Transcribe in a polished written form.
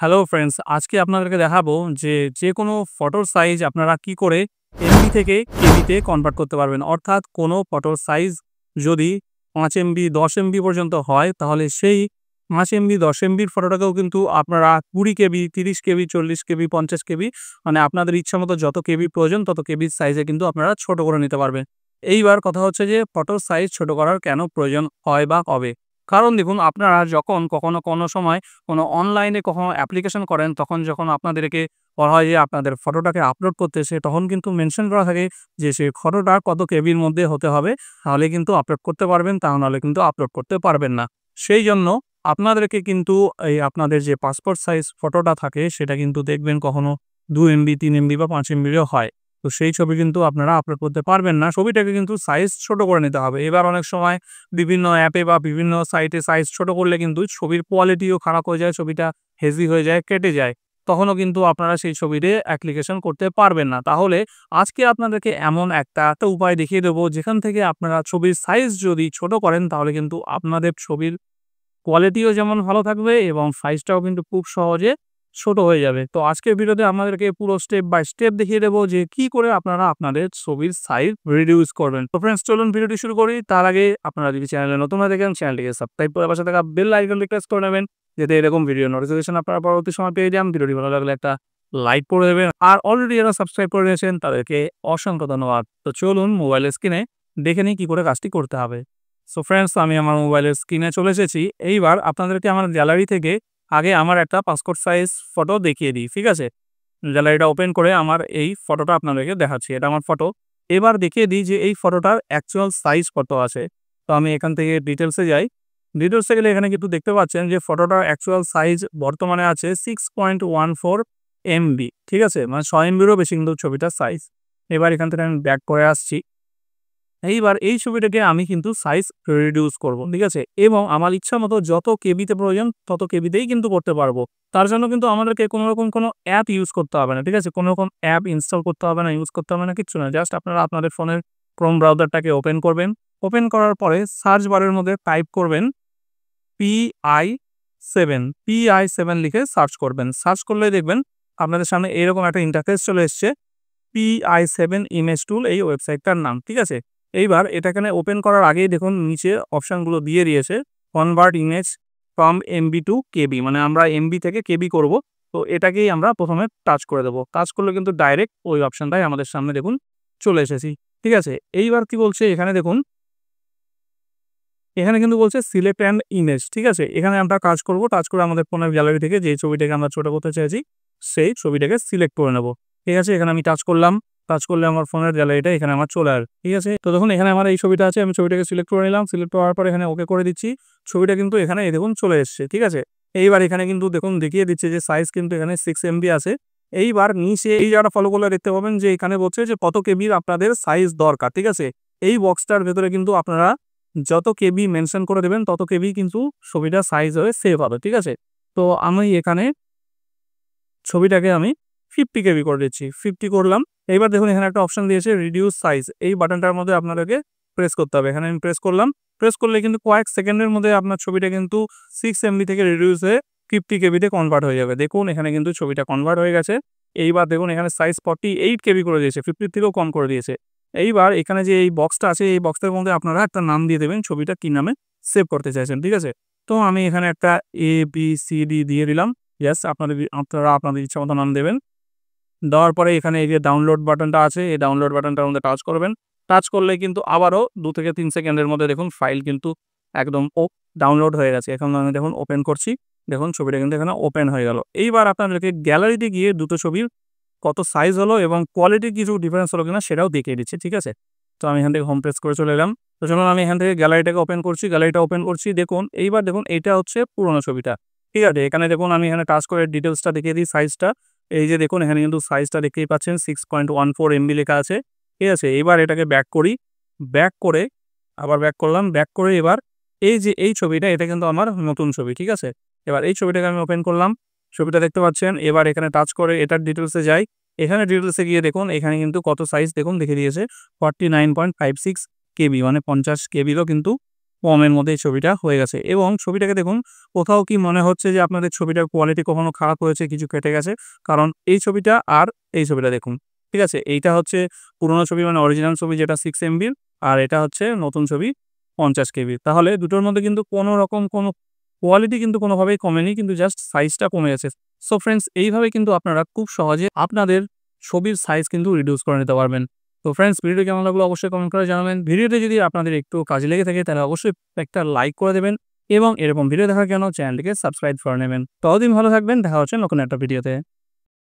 Hello friends, আজকে আপনাদেরকে দেখাবো যে কোনো ফটোর সাইজ আপনারা কি করে এমবি থেকে কেবিতে কনভার্ট করতে পারবেন। অর্থাৎ কোনো ফটোর সাইজ যদি 5 এমবি 10 এমবি পর্যন্ত হয়, তাহলে সেই 5 এমবি 10 এমবির ফটোটাকেও কিন্তু আপনারা 20 কেবি 30 কেবি 40 কেবি 50 কেবি মানে আপনাদের ইচ্ছামতো যত কেবি প্রয়োজন তত কেবির সাইজে কিন্তু আপনারা ছোট করে নিতে পারবেন। এইবার কথা হচ্ছে যে ফটোর সাইজ ছোট করার কেন প্রয়োজন হয় বা কবে? কারণ দেখুন, আপনারা যখন কখনো কোনো সময় কোনো অনলাইনে কখনো অ্যাপ্লিকেশন করেন, তখন যখন আপনাদেরকে বলা হয় যে আপনাদের ফটোটাকে আপলোড করতেছে, তখন কিন্তু মেনশন করা থাকে যে সেই ফটোটা কত কেবির মধ্যে হতে হবে, তাহলে কিন্তু আপলোড করতে পারবেন, তা নাহলে কিন্তু আপলোড করতে পারবেন না। সেই জন্য আপনাদেরকে কিন্তু এই আপনাদের যে পাসপোর্ট সাইজ ফটোটা থাকে সেটা কিন্তু দেখবেন কখনো 2 এমবি 3 এমবি বা 5 এমবিরও হয়। তো সেই ছবি কিন্তু আপনারা আপলোড করতে পারবেন না। ছবিটাকে কিন্তু সাইজ ছোট করে নিতে হবে। এবার অনেক সময় বিভিন্ন অ্যাপে বা বিভিন্ন সাইটে সাইজ ছোট করলে কিন্তু ছবির কোয়ালিটিও খারাপ হয়ে যায়, ছবিটা হেজি হয়ে যায়, কেটে যায়। তখনও কিন্তু আপনারা সেই ছবিতে অ্যাপ্লিকেশন করতে পারবেন না। তাহলে আজকে আপনাদেরকে এমন একটা উপায় দেখিয়ে দেবো, যেখান থেকে আপনারা ছবির সাইজ যদি ছোট করেন, তাহলে কিন্তু আপনাদের ছবির কোয়ালিটিও যেমন ভালো থাকবে এবং সাইজটাও কিন্তু খুব সহজে ছোট হয়ে যাবে। তো আজকের ভিডিওতে আপনাদেরকে পুরো স্টেপ বাই স্টেপ দেখিয়ে দেবো যে কি করে আপনারা আপনাদের ছবির সাইজ রিডিউস করবেন। তো ফ্রেন্ডস, চলুন ভিডিওটি শুরু করি। তার আগে আপনারা যদি চ্যানেলে নতুন হয়ে থাকেন, চ্যানেলটিকে সাবস্ক্রাইব করে পাশে থাকা বেল আইকনটি প্রেস করে নেবেন, যাতে এরকম ভিডিও নোটিফিকেশন আপনারা পরবর্তী সময় পেয়ে যান। ভিডিওটি ভালো লাগলে একটা লাইক করে দেবেন। আর অলরেডি যারা সাবস্ক্রাইব করে নিয়েছেন তাদেরকে অসংখ্য ধন্যবাদ। তো চলুন মোবাইলের স্ক্রিনে দেখে নিই কি করে কাজটি করতে হবে। সো ফ্রেন্ডস, আমি আমার মোবাইলের স্ক্রিনে চলে এসেছি। এইবার আপনাদেরকে আমার গ্যালারি থেকে আগে আমার একটা পাসপোর্ট সাইজ ফটো দেখিয়ে দিই, ঠিক আছে? গ্যালারিটা ওপেন করে আমার এই ফটোটা আপনাদেরকে দেখাচ্ছি। এটা আমার ফটো। এবার দেখিয়ে দিই যে এই ফটোটার অ্যাকচুয়াল সাইজ কত আছে। তো আমি এখান থেকে ডিটেইলসে যাই। ডিটেইলসে গেলে এখানে কিন্তু দেখতে পাচ্ছেন যে ফটোটার অ্যাকচুয়াল সাইজ বর্তমানে আছে 6.14 এমবি, ঠিক আছে? মানে 6 এমবিরও বেশি কিন্তু ছবিটার সাইজ। এবার এখান থেকে আমি ব্যাক করে আসছি। এইবার এই ছবিটাকে আমি কিন্তু সাইজ রিডিউস করব, ঠিক আছে? এবং আমার ইচ্ছামতো যত কেবিতে প্রয়োজন তত কেবিতেই কিন্তু করতে পারবো। তার জন্য কিন্তু আমাদেরকে কোনোরকম কোনো অ্যাপ ইউজ করতে হবে না, ঠিক আছে? কোনোরকম অ্যাপ ইনস্টল করতে হবে না, ইউজ করতে হবে না, কিচ্ছু না। জাস্ট আপনারা আপনাদের ফোনের ক্রোম ব্রাউজারটাকে ওপেন করবেন। ওপেন করার পরে সার্চ বারের মধ্যে টাইপ করবেন PI7 লিখে সার্চ করবেন। সার্চ করলে দেখবেন আপনাদের সামনে এরকম একটা ইন্টারফেস চলে এসছে। PI7 ইমেজ টুল এই ওয়েবসাইটটার নাম, ঠিক আছে? এইবার এটা এখানে ওপেন করার আগেই দেখুন নিচে অপশনগুলো দিয়ে দিয়েছে। Convert image from MB to KB, মানে আমরা এমবি থেকে কেবি করব। তো এটাকেই আমরা প্রথমে টাচ করে দেবো। টাচ করলে কিন্তু ডাইরেক্ট ওই অপশনটাই আমাদের সামনে দেখুন চলে এসেছি, ঠিক আছে? এইবার কি বলছে এখানে দেখুন, এখানে কিন্তু বলছে সিলেক্ট অ্যান ইমেজ, ঠিক আছে? এখানে আমরা কাজ করব, টাচ করে আমাদের ফোনের গ্যালারি থেকে যে ছবিটাকে আমরা ছোট করতে চাইছি সেই ছবিটাকে সিলেক্ট করে নেব, ঠিক আছে? এখানে আমি টাচ করলাম। টাচ করলে আমার ফোনের গ্যালারিটা এখানে আমার চলে আসবে, ঠিক আছে? তো দেখুন এখানে আমার এই ছবিটা আছে, আমি ছবিটাকে সিলেক্ট করে নিলাম। সিলেক্ট করার পর এখানে ওকে করে দিচ্ছি। ছবিটা কিন্তু এখানে এই দেখুন চলে এসছে, ঠিক আছে? এইবার এখানে কিন্তু দেখুন দেখিয়ে দিচ্ছে যে সাইজ কিন্তু এখানে 6 এমবি আছে। এইবার নিচে এই জায়গাটা ফলো করলে দেখতে পাবেন যে এখানে বলছে যে কত কেবির আপনাদের সাইজ দরকার, ঠিক আছে? এই বক্সটার ভেতরে কিন্তু আপনারা যত কেবি মেনশন করে দেবেন তত কেবি কিন্তু ছবিটা সাইজ হয়ে সেভ হবে, ঠিক আছে? তো আমি এখানে ছবিটাকে আমি 50 কেবি করে দিচ্ছি। 50 করলাম। এইবার দেখুন এখানে একটা অপশন দিয়েছে রিডিউস সাইজ। এই বাটনটার মধ্যে আপনাদেরকে প্রেস করতে হবে। এখানে আমি প্রেস করলাম। প্রেস করলে কিন্তু কয়েক সেকেন্ডের মধ্যে আপনার ছবিটা কিন্তু 6 এমবি থেকে রিডিউস হয়ে 50 কেবিতে কনভার্ট হয়ে যাবে। দেখুন এখানে কিন্তু ছবিটা কনভার্ট হয়ে গেছে। এইবার দেখুন এখানে সাইজ 48 কেবি করে দিয়েছে। 50 থেকেও কম করে দিয়েছে। এইবার এখানে যে এই বক্সটা আছে এই বক্সটার মধ্যে আপনারা একটা নাম দিয়ে দেবেন, ছবিটা কি নামে সেভ করতে চাইছেন, ঠিক আছে? তো আমি এখানে একটা ABCD দিয়ে দিলাম। ইয়েস, আপনারা আপনাদের ইচ্ছামতো নাম দেবেন। দেওয়ার পরে এখানে এই যে ডাউনলোড বাটনটা আছে, এই ডাউনলোড বাটনটার মধ্যে টাচ করবেন। টাচ করলে কিন্তু আবারও 2 থেকে 3 সেকেন্ডের মধ্যে দেখুন ফাইল কিন্তু একদম ডাউনলোড হয়ে গেছে। এখন আমি দেখুন ওপেন করছি। দেখুন ছবিটা কিন্তু এখানে ওপেন হয়ে গেল। এইবার আপনাদেরকে গ্যালারিতে গিয়ে দুটো ছবির কত সাইজ হলো এবং কোয়ালিটির কিছু ডিফারেন্স হলো কিনা সেটাও দেখিয়ে দিচ্ছি, ঠিক আছে? তো আমি এখান থেকে হোম পেজ করে চলে এলাম। তো চলুন আমি এখান থেকে গ্যালারিটাকে ওপেন করছি। গ্যালারিটা ওপেন করছি। দেখুন এইবার দেখুন এইটা হচ্ছে পুরোনো ছবিটা, ঠিক আছে? এখানে দেখুন আমি এখানে টাচ করে ডিটেইলসটা দেখিয়ে দিই, সাইজটা। এই যে দেখুন এখানে কিন্তু সাইজটা দেখতেই পাচ্ছেন 6.14 এমবি লেখা আছে, ঠিক আছে? এবার এটাকে ব্যাক করি। ব্যাক করে আবার ব্যাক করলাম। ব্যাক করে এবার এই যে এই ছবিটা এটা কিন্তু আমার নতুন ছবি, ঠিক আছে? এবার এই ছবিটাকে আমি ওপেন করলাম। ছবিটা দেখতে পাচ্ছেন। এবার এখানে টাচ করে এটার ডিটেইলসে যাই। এখানে ডিটেইলসে গিয়ে দেখুন এখানে কিন্তু কত সাইজ দেখুন দেখিয়ে দিয়েছে 49.56 কেবি, মানে 50 কেবিরও কিন্তু কমের মধ্যে এই ছবিটা হয়ে গেছে এবং ছবিটাকে দেখুন কোথাও কি মনে হচ্ছে যে আপনাদের ছবিটার কোয়ালিটি কখনো খারাপ হয়েছে, কিছু কেটে গেছে? কারণ এই ছবিটা আর এই ছবিটা দেখুন। ঠিক আছে? এইটা হচ্ছে পুরোনো ছবি মানে অরিজিনাল ছবি যেটা 6 এমবির আর এটা হচ্ছে নতুন ছবি 50 কেবির। তাহলে দুটোর মধ্যে কিন্তু কোনো রকম কোনো কোয়ালিটি কিন্তু কোনোভাবেই কমেনি কিন্তু জাস্ট সাইজটা কমে গেছে। সো ফ্রেন্ডস এইভাবে কিন্তু আপনারা খুব সহজে আপনাদের ছবির সাইজ কিন্তু রিডিউস করে নিতে পারবেন। তো ফ্রেন্ডস ভিডিওটি কেমন লাগলো অবশ্যই কমেন্ট করে জানাবেন। ভিডিওটি যদি আপনাদের একটু কাজে লেগে থাকে তাহলে অবশ্যই একটা লাইক করে দেবেন এবং এরকম ভিডিও দেখার জন্য চ্যানেলটিকে সাবস্ক্রাইব করে নেবেন। ততদিন ভালো থাকবেন। দেখা হচ্ছে নতুন একটা ভিডিওতে।